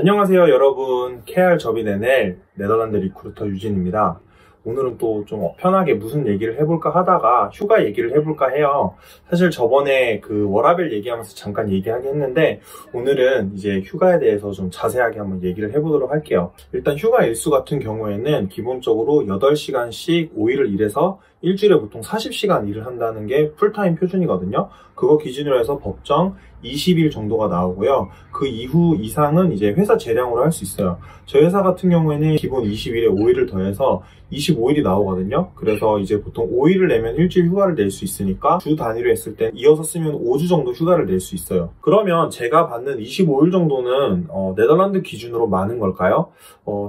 안녕하세요 여러분, KR 접이NL 네덜란드 리크루터 유진입니다. 오늘은 또 좀 편하게 무슨 얘기를 해볼까 하다가 휴가 얘기를 해볼까 해요. 사실 저번에 그 워라밸 얘기하면서 잠깐 얘기하긴 했는데 오늘은 이제 휴가에 대해서 좀 자세하게 한번 얘기를 해보도록 할게요. 일단 휴가 일수 같은 경우에는 기본적으로 8시간씩 5일을 일해서 일주일에 보통 40시간 일을 한다는 게 풀타임 표준이거든요. 그거 기준으로 해서 법정 20일 정도가 나오고요. 그 이후 이상은 이제 회사 재량으로 할 수 있어요. 저희 회사 같은 경우에는 기본 20일에 5일을 더해서 25일이 나오거든요. 그래서 이제 보통 5일을 내면 일주일 휴가를 낼 수 있으니까 주 단위로 했을 때 이어서 쓰면 5주 정도 휴가를 낼 수 있어요. 그러면 제가 받는 25일 정도는 네덜란드 기준으로 많은 걸까요?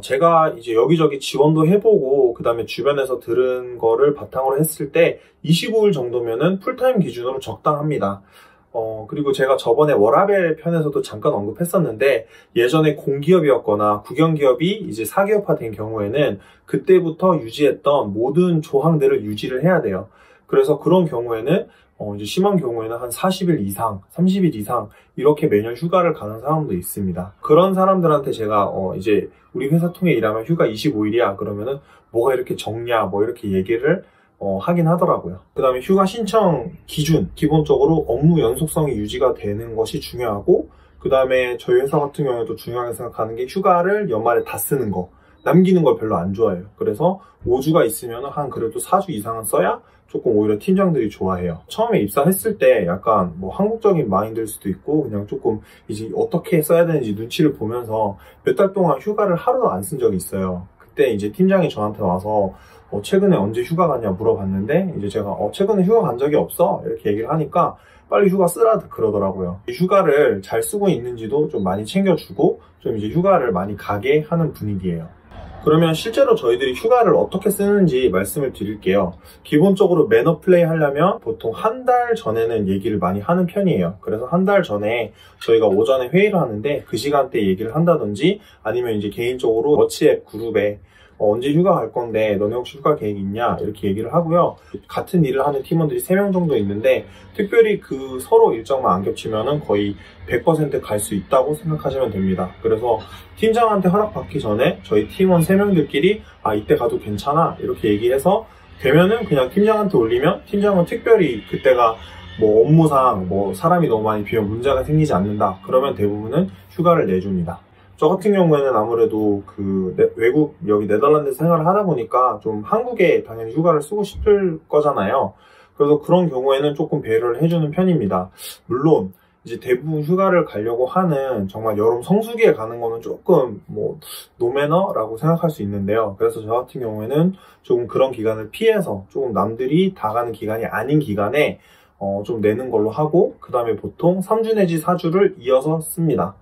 제가 이제 여기저기 지원도 해보고 그 다음에 주변에서 들은 거를 바탕으로 했을 때 25일 정도면은 풀타임 기준으로 적당합니다. 그리고 제가 저번에 워라밸 편에서도 잠깐 언급했었는데 예전에 공기업이었거나 국영기업이 이제 사기업화된 경우에는 그때부터 유지했던 모든 조항들을 유지를 해야 돼요. 그래서 그런 경우에는 이제 심한 경우에는 한 40일 이상, 30일 이상 이렇게 매년 휴가를 가는 사람도 있습니다. 그런 사람들한테 제가 이제 우리 회사 통해 일하면 휴가 25일이야 그러면은 뭐가 이렇게 적냐 뭐 이렇게 얘기를 하긴 하더라고요. 그 다음에 휴가 신청 기준, 기본적으로 업무 연속성이 유지가 되는 것이 중요하고 그 다음에 저희 회사 같은 경우에도 중요하게 생각하는 게 휴가를 연말에 다 쓰는 거, 남기는 걸 별로 안 좋아해요. 그래서 5주가 있으면 한 그래도 4주 이상은 써야 조금 오히려 팀장들이 좋아해요. 처음에 입사했을 때 약간 뭐 한국적인 마인드일 수도 있고 그냥 조금 이제 어떻게 써야 되는지 눈치를 보면서 몇 달 동안 휴가를 하루도 안 쓴 적이 있어요. 그때 이제 팀장이 저한테 와서 최근에 언제 휴가 갔냐 물어봤는데 이제 제가 최근에 휴가 간 적이 없어 이렇게 얘기를 하니까 빨리 휴가 쓰라 그러더라고요. 휴가를 잘 쓰고 있는지도 좀 많이 챙겨주고 좀 이제 휴가를 많이 가게 하는 분위기예요. 그러면 실제로 저희들이 휴가를 어떻게 쓰는지 말씀을 드릴게요. 기본적으로 매너 플레이 하려면 보통 한 달 전에는 얘기를 많이 하는 편이에요. 그래서 한 달 전에 저희가 오전에 회의를 하는데 그 시간대에 얘기를 한다든지 아니면 이제 개인적으로 워치앱 그룹에 언제 휴가 갈 건데 너네 혹시 휴가 계획 있냐 이렇게 얘기를 하고요. 같은 일을 하는 팀원들이 3명 정도 있는데 특별히 그 서로 일정만 안 겹치면은 거의 100% 갈 수 있다고 생각하시면 됩니다. 그래서 팀장한테 허락받기 전에 저희 팀원 3명들끼리 이때 가도 괜찮아 이렇게 얘기해서 되면은 그냥 팀장한테 올리면 팀장은 특별히 그때가 뭐 업무상 뭐 사람이 너무 많이 비면 문제가 생기지 않는다 그러면 대부분은 휴가를 내줍니다. 저 같은 경우에는 아무래도 외국 여기 네덜란드 생활을 하다 보니까 좀 한국에 당연히 휴가를 쓰고 싶을 거잖아요. 그래서 그런 경우에는 조금 배려를 해주는 편입니다. 물론 이제 대부분 휴가를 가려고 하는 정말 여름 성수기에 가는 거는 조금 뭐 노매너라고 생각할 수 있는데요. 그래서 저 같은 경우에는 조금 그런 기간을 피해서 조금 남들이 다 가는 기간이 아닌 기간에 좀 내는 걸로 하고 그 다음에 보통 3주 내지 4주를 이어서 씁니다.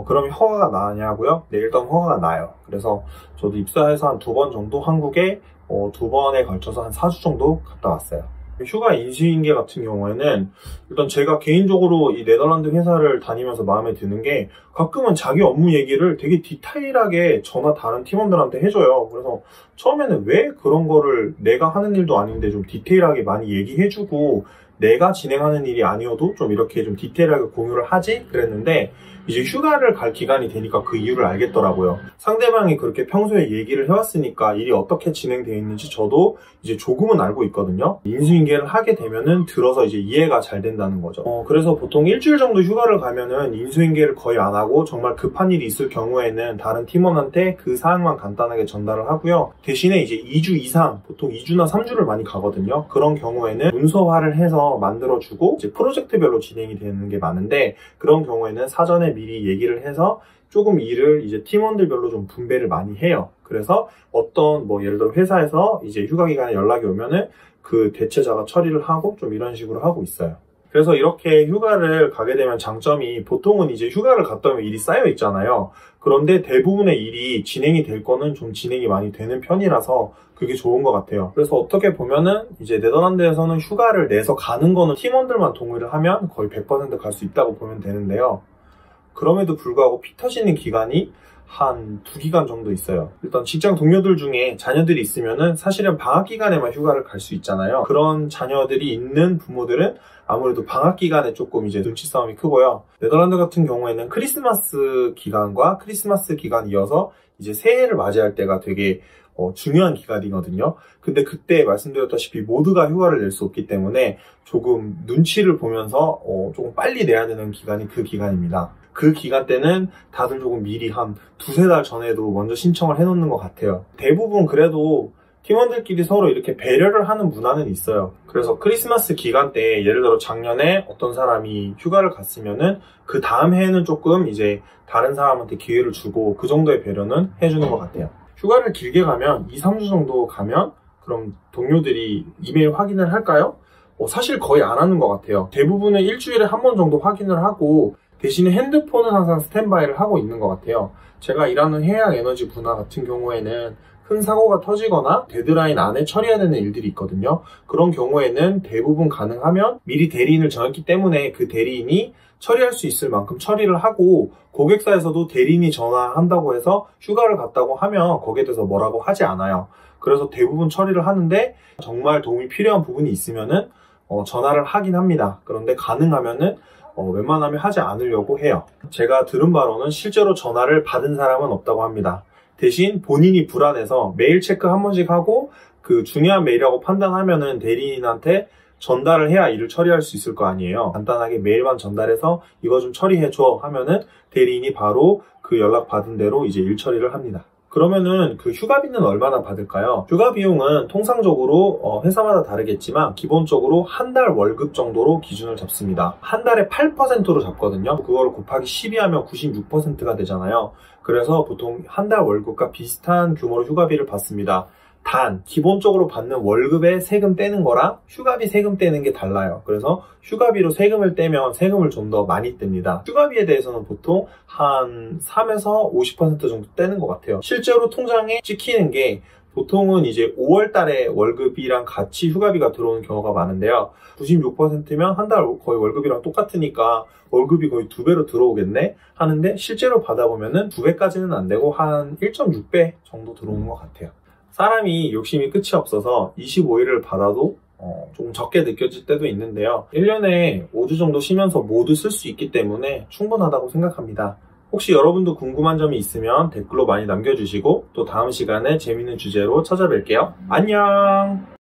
그러면 허가가 나냐고요? 네, 일단 허가가 나요. 그래서 저도 입사해서 한 2번 정도 한국에 2번에 걸쳐서 한 4주 정도 갔다 왔어요. 휴가 인수인계 같은 경우에는 일단 제가 개인적으로 이 네덜란드 회사를 다니면서 마음에 드는 게 가끔은 자기 업무 얘기를 되게 디테일하게 저나 다른 팀원들한테 해줘요. 그래서 처음에는 왜 그런 거를 내가 하는 일도 아닌데 좀 디테일하게 많이 얘기해주고 내가 진행하는 일이 아니어도 좀 이렇게 좀 디테일하게 공유를 하지? 그랬는데 이제 휴가를 갈 기간이 되니까 그 이유를 알겠더라고요. 상대방이 그렇게 평소에 얘기를 해왔으니까 일이 어떻게 진행되어 있는지 저도 이제 조금은 알고 있거든요. 인수인계를 하게 되면은 들어서 이제 이해가 잘 된다는 거죠. 그래서 보통 일주일 정도 휴가를 가면은 인수인계를 거의 안 하고 정말 급한 일이 있을 경우에는 다른 팀원한테 그 사항만 간단하게 전달을 하고요. 대신에 이제 2주 이상, 보통 2주나 3주를 많이 가거든요. 그런 경우에는 문서화를 해서 만들어주고 이제 프로젝트별로 진행이 되는 게 많은데 그런 경우에는 사전에 미리 얘기를 해서 조금 일을 이제 팀원들별로 좀 분배를 많이 해요. 그래서 어떤 뭐 예를 들어 회사에서 이제 휴가 기간에 연락이 오면은 그 대체자가 처리를 하고 좀 이런 식으로 하고 있어요. 그래서 이렇게 휴가를 가게 되면 장점이 보통은 이제 휴가를 갔다 오면 일이 쌓여 있잖아요. 그런데 대부분의 일이 진행이 될 거는 좀 진행이 많이 되는 편이라서 그게 좋은 것 같아요. 그래서 어떻게 보면은 이제 네덜란드에서는 휴가를 내서 가는 거는 팀원들만 동의를 하면 거의 100% 갈 수 있다고 보면 되는데요. 그럼에도 불구하고 피 터지는 기간이 한 2기간 정도 있어요. 일단 직장 동료들 중에 자녀들이 있으면은 사실은 방학 기간에만 휴가를 갈 수 있잖아요. 그런 자녀들이 있는 부모들은 아무래도 방학 기간에 조금 이제 눈치 싸움이 크고요. 네덜란드 같은 경우에는 크리스마스 기간과 크리스마스 기간 이어서 이제 새해를 맞이할 때가 되게 중요한 기간이거든요. 근데 그때 말씀드렸다시피 모두가 휴가를 낼 수 없기 때문에 조금 눈치를 보면서 조금 빨리 내야 되는 기간이 그 기간입니다. 그 기간 때는 다들 조금 미리 한 2-3달 전에도 먼저 신청을 해놓는 것 같아요. 대부분 그래도 팀원들끼리 서로 이렇게 배려를 하는 문화는 있어요. 그래서 크리스마스 기간 때 예를 들어 작년에 어떤 사람이 휴가를 갔으면은 그 다음 해에는 조금 이제 다른 사람한테 기회를 주고 그 정도의 배려는 해주는 것 같아요. 휴가를 길게 가면 2-3주 정도 가면 그럼 동료들이 이메일 확인을 할까요? 사실 거의 안 하는 것 같아요. 대부분은 일주일에 한 번 정도 확인을 하고 대신에 핸드폰은 항상 스탠바이를 하고 있는 것 같아요. 제가 일하는 해양에너지 분야 같은 경우에는 큰 사고가 터지거나 데드라인 안에 처리해야 되는 일들이 있거든요. 그런 경우에는 대부분 가능하면 미리 대리인을 정했기 때문에 그 대리인이 처리할 수 있을 만큼 처리를 하고 고객사에서도 대리인이 전화한다고 해서 휴가를 갔다고 하면 거기에 대해서 뭐라고 하지 않아요. 그래서 대부분 처리를 하는데 정말 도움이 필요한 부분이 있으면은 전화를 하긴 합니다. 그런데 가능하면은 웬만하면 하지 않으려고 해요. 제가 들은 바로는 실제로 전화를 받은 사람은 없다고 합니다. 대신 본인이 불안해서 메일 체크 한 번씩 하고 그 중요한 메일이라고 판단하면은 대리인한테 전달을 해야 일을 처리할 수 있을 거 아니에요. 간단하게 메일만 전달해서 이거 좀 처리해줘 하면은 대리인이 바로 그 연락 받은 대로 이제 일 처리를 합니다. 그러면은 그 휴가비는 얼마나 받을까요? 휴가 비용은 통상적으로 회사마다 다르겠지만 기본적으로 한 달 월급 정도로 기준을 잡습니다. 한 달에 8%로 잡거든요. 그걸 곱하기 12 하면 96%가 되잖아요. 그래서 보통 한 달 월급과 비슷한 규모로 휴가비를 받습니다. 단 기본적으로 받는 월급에 세금 떼는 거랑 휴가비 세금 떼는 게 달라요. 그래서 휴가비로 세금을 떼면 세금을 좀 더 많이 뗍니다. 휴가비에 대해서는 보통 한 3에서 50% 정도 떼는 것 같아요. 실제로 통장에 찍히는 게 보통은 이제 5월 달에 월급이랑 같이 휴가비가 들어오는 경우가 많은데요. 96%면 한 달 거의 월급이랑 똑같으니까 월급이 거의 2배로 들어오겠네 하는데 실제로 받아보면은 2배까지는 안 되고 한 1.6배 정도 들어오는 것 같아요. 사람이 욕심이 끝이 없어서 25일을 받아도 조금 적게 느껴질 때도 있는데요. 1년에 5주 정도 쉬면서 모두 쓸 수 있기 때문에 충분하다고 생각합니다. 혹시 여러분도 궁금한 점이 있으면 댓글로 많이 남겨주시고 또 다음 시간에 재밌는 주제로 찾아뵐게요. 안녕!